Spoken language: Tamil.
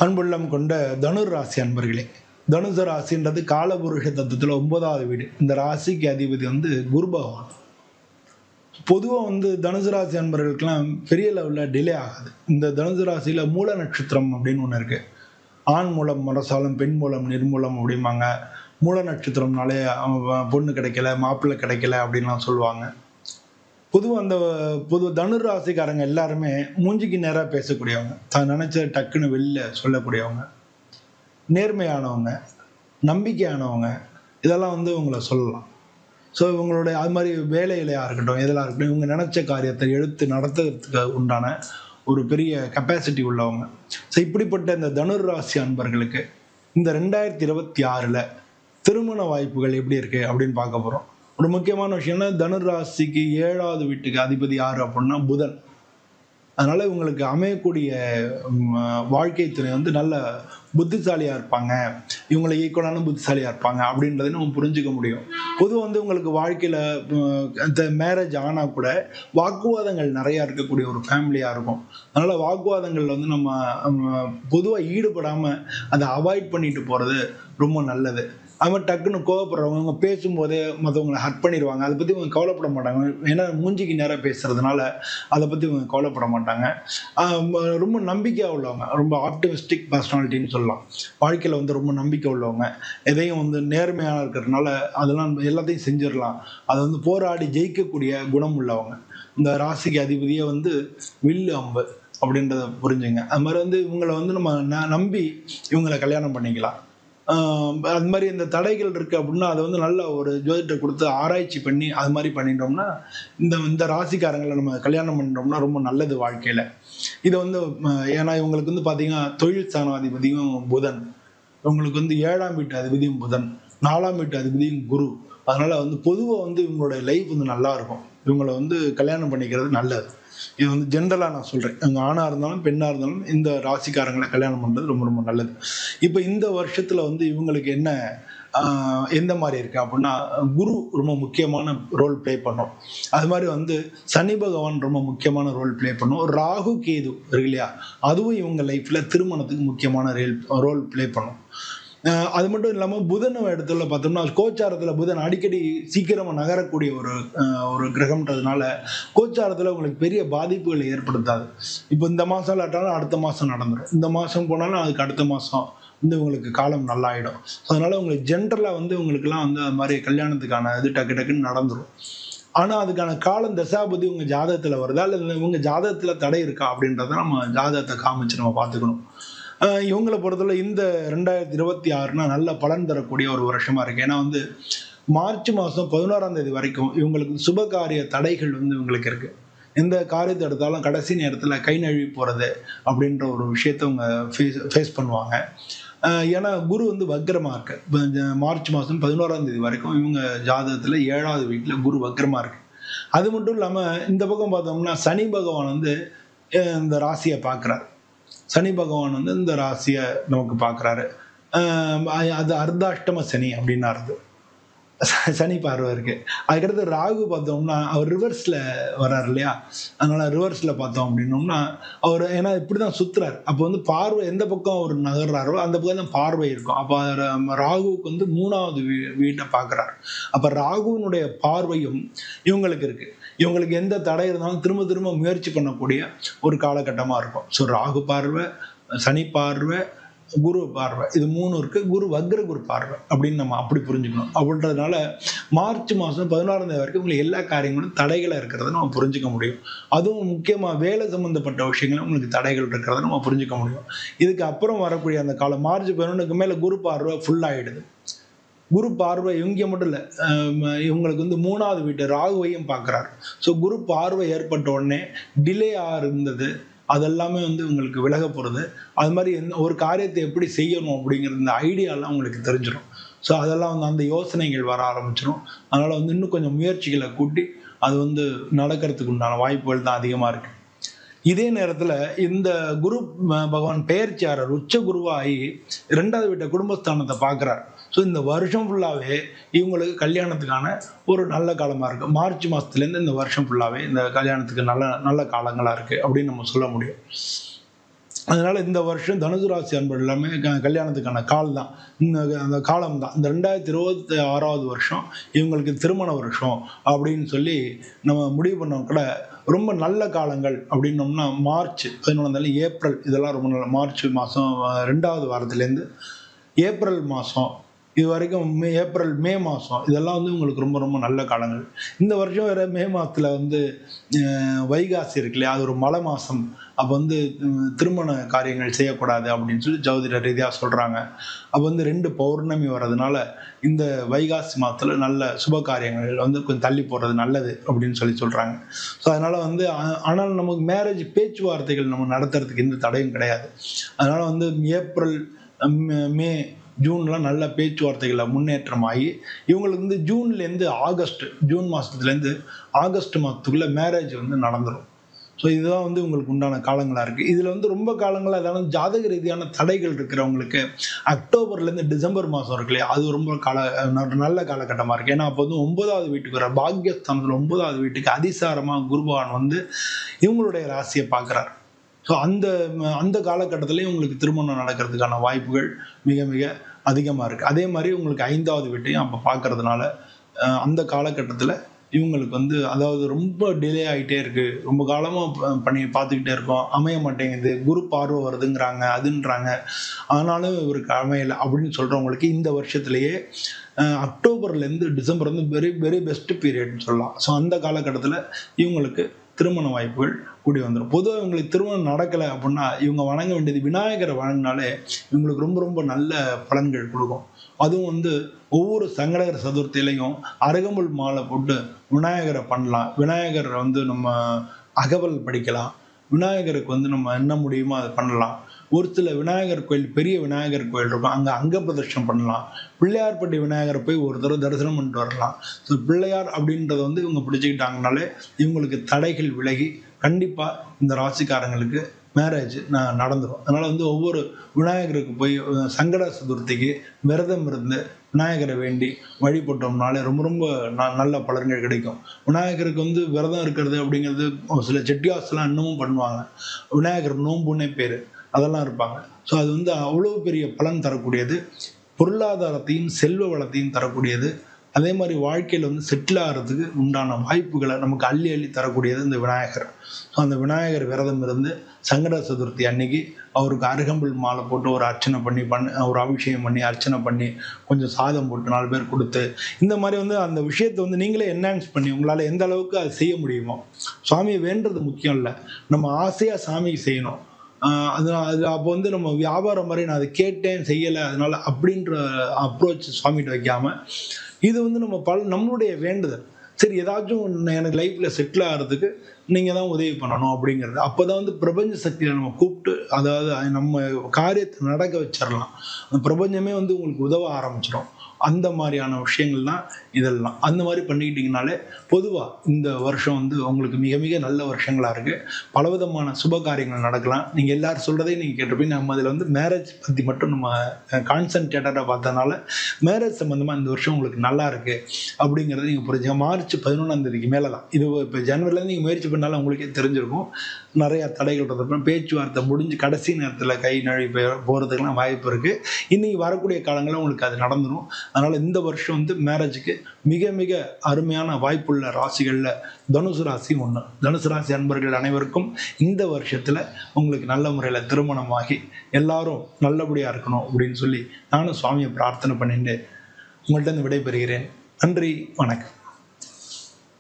அன்புள்ளம் கொண்ட தனுர் ராசி அன்பர்களே, தனுசு ராசின்றது காலபுருஷ தத்துவத்தில் 9வது வீடு. இந்த ராசிக்கு அதிபதி குரு பகவான். பொதுவாக தனுசு ராசி அன்பர்களுக்கெல்லாம் பெரிய லெவலில் டிலே ஆகாது. இந்த தனுசு ராசியில் மூல நட்சத்திரம் அப்படின்னு ஒன்று இருக்கு. ஆண் மூலம் மரசாலம், பெண் மூலம் நிர்மூலம் அப்படிம்பாங்க. மூல நட்சத்திரம்னாலே பொண்ணு கிடைக்கல, மாப்பிள்ளை கிடைக்கல அப்படின்லாம் சொல்லுவாங்க. பொதுவாக தனுர் ராசிக்காரங்க எல்லாருமே மூஞ்சிக்கு நேராக பேசக்கூடியவங்க, தான் நினைச்ச டக்குன்னு வெளில சொல்லக்கூடியவங்க, நேர்மையானவங்க, நம்பிக்கையானவங்க, இதெல்லாம் இவங்களை சொல்லலாம். ஸோ இவங்களுடைய அது மாதிரி வேலையிலையாக இருக்கட்டும், எதெல்லாம் இருக்கட்டும், இவங்க நினைச்ச காரியத்தை எடுத்து நடத்துறதுக்கு உண்டான ஒரு பெரிய கெப்பாசிட்டி உள்ளவங்க. ஸோ இப்படிப்பட்ட இந்த தனுர் ராசி அன்பர்களுக்கு இந்த 2026 திருமண வாய்ப்புகள் எப்படி இருக்கு அப்படின்னு பார்க்க போகிறோம். ஒரு முக்கியமான விஷயம்னா, தனுர் ராசிக்கு 7வது வீட்டுக்கு அதிபதி யார் அப்படின்னா புதன். அதனால இவங்களுக்கு அமையக்கூடிய வாழ்க்கை துணை நல்ல புத்திசாலியா இருப்பாங்க, இவங்களை ஈக்குவலான புத்திசாலியா இருப்பாங்க அப்படின்றத நம்ம புரிஞ்சுக்க முடியும். பொதுவாக உங்களுக்கு வாழ்க்கையில மேரேஜ் ஆனா கூட வாக்குவாதங்கள் நிறைய இருக்கக்கூடிய ஒரு ஃபேமிலியா இருக்கும். அதனால வாக்குவாதங்கள்ல நம்ம பொதுவாக ஈடுபடாம அதை அவாய்ட் பண்ணிட்டு போறது ரொம்ப நல்லது. அது மாதிரி டக்குன்னு கோவப்படுறவங்க பேசும்போதே மற்றவங்களை ஹர்ட் பண்ணிடுவாங்க. அதை பற்றி இவங்க கவலைப்பட மாட்டாங்க. ஏன்னா மூஞ்சிக்கு நேராக பேசுறதுனால அதை பற்றி இவங்க கவலைப்பட மாட்டாங்க. ரொம்ப நம்பிக்கையாக உள்ளவங்க, ரொம்ப ஆப்டிமிஸ்டிக் பர்சனாலிட்டின்னு சொல்லலாம். வாழ்க்கையில் ரொம்ப நம்பிக்கை உள்ளவங்க, எதையும் நேர்மையாக இருக்கிறதுனால அதெல்லாம் எல்லாத்தையும் செஞ்சிடலாம். அதை போராடி ஜெயிக்கக்கூடிய குணம் உள்ளவங்க. இந்த ராசிக்கு அதிபதியே வில்லு அம்பு அப்படின்றத புரிஞ்சுங்க. அது மாதிரி இவங்களை நம்ம நம்பி இவங்களை கல்யாணம் பண்ணிக்கலாம். அது மாதிரி இந்த தடைகள் இருக்கு அப்படின்னா அதை நல்ல ஒரு ஜோதிடத்தை கொடுத்து ஆராய்ச்சி பண்ணி அது மாதிரி பண்ணிட்டோம்னா இந்த ராசிக்காரங்களை நம்ம கல்யாணம் பண்ணிட்டோம்னா ரொம்ப நல்லது வாழ்க்கையில. இதை ஏன்னா இவங்களுக்கு பார்த்தீங்கன்னா தொழில் ஸ்தானாதிபதியும் புதன், உங்களுக்கு 7ஆம் வீட்டு அதிபதியும் புதன், 4ஆம் வீட்டு அதிபதியும் குரு. அதனால பொதுவாக இவங்களுடைய லைஃப் நல்லா இருக்கும். இவங்களை கல்யாணம் பண்ணிக்கிறது நல்லது. இது ஜென்ரலாக நான் சொல்கிறேன். அங்கே ஆணாக இருந்தாலும் பெண்ணாக இருந்தாலும் இந்த ராசிக்காரங்களை கல்யாணம் பண்ணுறது ரொம்ப ரொம்ப நல்லது. இப்போ இந்த வருஷத்தில் இவங்களுக்கு என்ன எந்த மாதிரி இருக்கு அப்படின்னா, குரு ரொம்ப முக்கியமான ரோல் பிளே பண்ணும். அது மாதிரி சனி பகவான் ரொம்ப முக்கியமான ரோல் பிளே பண்ணும். ராகு கேது இருக்கு இல்லையா, அதுவும் இவங்க லைஃப்ல திருமணத்துக்கு முக்கியமான ரோல் பிளே பண்ணும். அது மட்டும் இல்லாமல் புதன் இடத்துல பார்த்தோம்னா, கோச்சாரத்தில் புதன் அடிக்கடி சீக்கிரமாக நகரக்கூடிய ஒரு கிரகம்ன்றதுனால கோச்சாரத்தில் உங்களுக்கு பெரிய பாதிப்புகளை ஏற்படுத்தாது. இப்போ இந்த மாதம் இல்லாட்டாலும் அடுத்த மாதம் நடந்துடும், இந்த மாதம் போனாலும் அதுக்கு அடுத்த மாதம் உங்களுக்கு காலம் நல்லாயிடும். அதனால உங்களுக்கு ஜென்ரலாக உங்களுக்குலாம் அது மாதிரி கல்யாணத்துக்கான இது டக்கு டக்குன்னு நடந்துடும். ஆனால் அதுக்கான காலம் தசாபதி உங்கள் ஜாதகத்தில் வருதா இல்லை உங்கள் ஜாதகத்தில் தடை இருக்கா அப்படின்றத நம்ம ஜாதகத்தை காமிச்சு நம்ம பார்த்துக்கணும். இவங்களை பொறுத்தவரை இந்த 2026 நல்ல பலன் தரக்கூடிய ஒரு வருஷமா இருக்கு. ஏன்னா மார்ச் மாதம் 11ஆம் தேதி வரைக்கும் இவங்களுக்கு சுப காரிய தடைகள் இவங்களுக்கு இருக்கு. எந்த காரியத்தை எடுத்தாலும் கடைசி நேரத்தில் கை நழுவி போறது அப்படின்ற ஒரு விஷயத்த அவங்க ஃபேஸ் பண்ணுவாங்க. ஏன்னா குரு வக்ரமா இருக்கு. மார்ச் மாதம் 11ஆம் தேதி வரைக்கும் இவங்க ஜாதகத்தில் 7வது வீட்டில் குரு வக்ரமா இருக்கு. அது மட்டும் இல்லாமல் இந்த பக்கம் பார்த்தோம்னா சனி பகவான் இந்த ராசியை பார்க்குறாரு. சனி பகவான் இந்த ராசியை நமக்கு பார்க்குறாரு. அது அர்த்தாஷ்டம சனி அப்படின்னு அர்த்தம். சனி பார்வை இருக்கு. அதுக்கடுத்து ராகு பார்த்தோம்னா அவர் ரிவர்ஸ்ல வர்றாரு இல்லையா, அதனால ரிவர்ஸ்ல பார்த்தோம் அப்படின்னோம்னா அவர் ஏன்னா இப்படிதான் சுத்துறாரு. அப்போ பார்வை எந்த பக்கம் அவர் நகர்றாரோ அந்த பக்கம் தான் பார்வை இருக்கும். அப்போ ராகுவுக்கு 3வது வீட்டை பார்க்குறாரு. அப்போ ராகுவினுடைய பார்வையும் இவங்களுக்கு இருக்கு. இவங்களுக்கு எந்த தடை இருந்தாலும் திரும்ப திரும்ப முயற்சி பண்ணக்கூடிய ஒரு காலகட்டமாக இருக்கும். ஸோ ராகு பார்வை, சனி பார்வை, குரு பார்வை, இது 3 இருக்கு. குரு வக்ர குரு பார்வை அப்படின்னு நம்ம அப்படி புரிஞ்சுக்கணும். அப்படின்றதுனால மார்ச் மாதம் 16ஆம் தேதி வரைக்கும் உங்களுக்கு எல்லா காரியங்களும் தடைகளாக இருக்கிறத நம்ம புரிஞ்சுக்க முடியும். அதுவும் முக்கியமாக வேலை சம்பந்தப்பட்ட விஷயங்களும் உங்களுக்கு தடைகள் இருக்கிறத நம்ம புரிஞ்சுக்க முடியும். இதுக்கு அப்புறம் வரக்கூடிய அந்த காலம் மார்ச் 11க்கு மேலே குரு பார்வை ஃபுல் ஆகிடுது. குரு பார்வை இவங்க மட்டும் இல்லை, இவங்களுக்கு 3வது வீட்டு ராகுவையும் பார்க்குறாரு. ஸோ குரு பார்வை ஏற்பட்ட உடனே டிலே இருந்தது அதெல்லாமே உங்களுக்கு விலக போகிறது. அது மாதிரி ஒரு காரியத்தை எப்படி செய்யணும் அப்படிங்கிற இந்த ஐடியாலாம் உங்களுக்கு தெரிஞ்சிடும். ஸோ அதெல்லாம் அந்த யோசனைகள் வர ஆரம்பிச்சிடும். அதனால் இன்னும் கொஞ்சம் முயற்சிகளை கூட்டி அது நடக்கிறதுக்கு உண்டான வாய்ப்புகள் தான் அதிகமாக இருக்குது. இதே நேரத்தில் இந்த குரு பகவான் பெயர்ச்சியாளர் உச்ச குருவாகி 2வது வீட்டை குடும்பஸ்தானத்தை பார்க்குறார். ஸோ இந்த வருஷம் ஃபுல்லாகவே இவங்களுக்கு கல்யாணத்துக்கான ஒரு நல்ல காலமாக இருக்குது. மார்ச் மாதத்துலேருந்து இந்த வருஷம் ஃபுல்லாகவே இந்த கல்யாணத்துக்கு நல்ல நல்ல காலங்களாக இருக்குது அப்படின்னு நம்ம சொல்ல முடியும். அதனால இந்த வருஷம் தனுசு ராசி அன்பர்கள் எல்லாமே கல்யாணத்துக்கான கால் தான், அந்த காலம் தான். இந்த 2026வது வருஷம் இவங்களுக்கு திருமண வருஷம் அப்படின்னு சொல்லி நம்ம முடிவு பண்ணவங்க கூட ரொம்ப நல்ல காலங்கள் அப்படின்னோம்னா மார்ச் 11 ஏப்ரல், இதெல்லாம் ரொம்ப நல்ல. மார்ச் மாதம் 2வது வாரத்துலேருந்து ஏப்ரல் மாதம் இது வரைக்கும் ஏப்ரல் மே மாதம் இதெல்லாம் வந்து உங்களுக்கு ரொம்ப ரொம்ப நல்ல காலங்கள். இந்த வருஷம் வேறு மே மாதத்தில் வந்து வைகாசி இருக்கு இல்லையா, அது ஒரு மழை மாதம். அப்போ வந்து திருமண காரியங்கள் செய்யக்கூடாது அப்படின்னு சொல்லி ஜோதிட ரீதியாக சொல்கிறாங்க. அப்போ வந்து 2 பௌர்ணமி வர்றதுனால இந்த வைகாசி மாதத்தில் நல்ல சுப காரியங்கள் வந்து கொஞ்சம் தள்ளி போடுறது நல்லது அப்படின்னு சொல்லி சொல்கிறாங்க. ஸோ அதனால் வந்து ஆனால் நமக்கு மேரேஜ் பேச்சுவார்த்தைகள் நம்ம நடத்துறதுக்கு எந்த தடையும் கிடையாது. அதனால் வந்து ஏப்ரல் மே ஜூன்லாம் நல்ல பேச்சுவார்த்தைகளை முன்னேற்றமாகி இவங்களுக்கு வந்து ஜூன் மாதத்துலேருந்து ஆகஸ்ட் மாதத்துக்குள்ளே மேரேஜ் வந்து நடந்துடும். ஸோ இதுதான் வந்து உங்களுக்கு உண்டான காலங்களாக இருக்குது. இதில் வந்து ரொம்ப காலங்களாக அதாவது ஜாதக ரீதியான தடைகள் இருக்கிறவங்களுக்கு அக்டோபர்லேருந்து டிசம்பர் மாதம் இருக்கு இல்லையா, அது ரொம்ப நல்ல காலகட்டமாக இருக்குது. ஏன்னா அப்போ வந்து 9வது வீட்டுக்கு வர பாக்யஸ்தானத்தில் 9வது வீட்டுக்கு அதிசாரமாக குரு பகவான் வந்து இவங்களுடைய ராசியை பார்க்குறாரு. ஸோ அந்த காலகட்டத்திலேயே உங்களுக்கு திருமணம் நடக்கிறதுக்கான வாய்ப்புகள் மிக மிக அதிகமாக இருக்குது. அதே மாதிரி உங்களுக்கு 5வது வீட்டையும் அப்போ பார்க்கறதுனால அந்த காலகட்டத்தில் இவங்களுக்கு வந்து அதாவது ரொம்ப டிலே ஆகிட்டே இருக்குது, ரொம்ப காலமாக பண்ணி பார்த்துக்கிட்டே இருக்கோம், அமைய மாட்டேங்குது, குரு பார்வை வருதுங்கிறாங்க, அதுன்றாங்க, ஆனாலும் இவருக்கு அமையலை அப்படின்னு சொல்கிறவங்களுக்கு இந்த வருஷத்துலேயே அக்டோபர்லேருந்து டிசம்பர் வந்து வெரி வெரி பெஸ்ட் பீரியட்னு சொல்லலாம். ஸோ அந்த காலகட்டத்தில் இவங்களுக்கு திருமண வாய்ப்புகள் கூடி வந்துடும். பொதுவாக இவங்களுக்கு திருமணம் நடக்கலை அப்படின்னா இவங்க வணங்க வேண்டியது விநாயகரை வணங்கினாலே இவங்களுக்கு ரொம்ப ரொம்ப நல்ல பலன்கள் கொடுக்கும். அதுவும் வந்து ஒவ்வொரு சங்கடகர சதுர்த்தியிலையும் அருகம்புல் மாலை போட்டு விநாயகரை பண்ணலாம். விநாயகரை வந்து நம்ம அகவல் படிக்கலாம். விநாயகருக்கு வந்து நம்ம என்ன முடியுமோ அதை பண்ணலாம். ஒரு சில விநாயகர் கோயில், பெரிய விநாயகர் கோயில் இருக்கும், அங்கே அங்க பிரதர்ஷனம் பண்ணலாம். பிள்ளையார்பட்டி விநாயகரை போய் ஒரு தடவை தரிசனம் பண்ணிட்டு வரலாம். ஸோ பிள்ளையார் அப்படின்றத வந்து இவங்க பிடிச்சிக்கிட்டாங்கனாலே இவங்களுக்கு தடைகள் விலகி கண்டிப்பாக இந்த ராசிக்காரங்களுக்கு மேரேஜ் நடந்துடும். அதனால் வந்து ஒவ்வொரு விநாயகருக்கு போய் சங்கட சதுர்த்திக்கு விரதம் இருந்து விநாயகரை வேண்டி வழிபட்டோம்னாலே ரொம்ப ரொம்ப நல்ல பலன்கள் கிடைக்கும். விநாயகருக்கு வந்து விரதம் இருக்கிறது அப்படிங்கிறது சில செட்டியாஸ்லாம் இன்னமும் பண்ணுவாங்க. விநாயகர் நோம்புன்னே பேர், அதெல்லாம் இருப்பாங்க. ஸோ அது வந்து அவ்வளோ பெரிய பலன் தரக்கூடியது, பொருளாதாரத்தையும் செல்வ வளத்தையும் தரக்கூடியது. அதே மாதிரி வாழ்க்கையில் வந்து செட்டில் ஆகிறதுக்கு உண்டான வாய்ப்புகளை நமக்கு அள்ளி அள்ளி தரக்கூடியது இந்த விநாயகர். ஸோ அந்த விநாயகர் விரதம் இருந்து சங்கட சதுர்த்தி அன்னைக்கு அவருக்கு அருகம்புல் மாலை போட்டு ஒரு அர்ச்சனை பண்ணி ஒரு அபிஷேகம் பண்ணி அர்ச்சனை பண்ணி கொஞ்சம் சாதம் போட்டு 4 பேர் கொடுத்து இந்த மாதிரி வந்து அந்த விஷயத்தை வந்து நீங்களே என்ஹான்ஸ் பண்ணி உங்களால் எந்த அளவுக்கு அது செய்ய முடியுமோ. சுவாமியை வேண்டது முக்கியம் இல்லை, நம்ம ஆசையாக சாமிக்கு செய்யணும். அது அப்போ வந்து நம்ம வியாபாரம் மாதிரி நான் அதை கேட்டேன் செய்யலை அதனால அப்படின்ற அப்ரோச் சுவாமிகிட்ட வைக்காமல் இது வந்து நம்மளுடைய வேண்டுதல். சரி, ஏதாச்சும் எனக்கு லைஃப்பில் செட்டில் ஆகிறதுக்கு நீங்கள் தான் உதவி பண்ணணும் அப்படிங்கிறது. அப்போ தான் வந்து பிரபஞ்ச சக்தியை நம்ம கூப்பிட்டு அதாவது நம்ம காரியத்தை நடக்க வச்சிடலாம். அந்த பிரபஞ்சமே வந்து உங்களுக்கு உதவ ஆரம்பிச்சிடும். அந்த மாதிரியான விஷயங்கள் தான் இதெல்லாம். அந்த மாதிரி பண்ணிக்கிட்டிங்கனாலே பொதுவாக இந்த வருஷம் வந்து உங்களுக்கு மிக மிக நல்ல வருஷங்களாக இருக்குது. பலவிதமான சுப காரியங்கள் நடக்கலாம். நீங்கள் எல்லோரும் சொல்கிறதையும் நீங்கள் கேட்டிருப்பீங்க. நம்ம அதில் வந்து மேரேஜ் பற்றி மட்டும் நம்ம கான்சன்ட்ரேட்டடாக பார்த்தனால மேரேஜ் சம்மந்தமாக இந்த வருஷம் உங்களுக்கு நல்லா இருக்குது அப்படிங்கிறத நீங்கள் புரிஞ்சுங்க. மார்ச் 11 மேலே தான் இது. இப்போ ஜனவரிலேருந்து நீங்கள் முயற்சி பண்ணாலும் உங்களுக்கே தெரிஞ்சிருக்கும் நிறையா தடைகள் இருந்தப்போ பேச்சுவார்த்தை முடிஞ்சு கடைசி நேரத்தில் கை நழுவி போகிறதுக்கெல்லாம் வாய்ப்பு இருக்குது. இன்றைக்கி வரக்கூடிய காலங்களில் உங்களுக்கு அது நடந்துடும். அதனால் இந்த வருஷம் வந்து மேரேஜுக்கு மிக மிக அருமையான வாய்ப்புள்ள ராசிகளில் தனுசு ராசி ஒன்று. தனுசு ராசி அன்பர்கள் அனைவருக்கும் இந்த வருஷத்தில் உங்களுக்கு நல்ல முறையில் திருமணமாகி எல்லாரும் நல்லபடியாக இருக்கணும் அப்படின்னு சொல்லி நானும் சுவாமியை பிரார்த்தனை பண்ணிட்டு உங்கள்கிட்ட விடைபெறுகிறேன். நன்றி, வணக்கம்.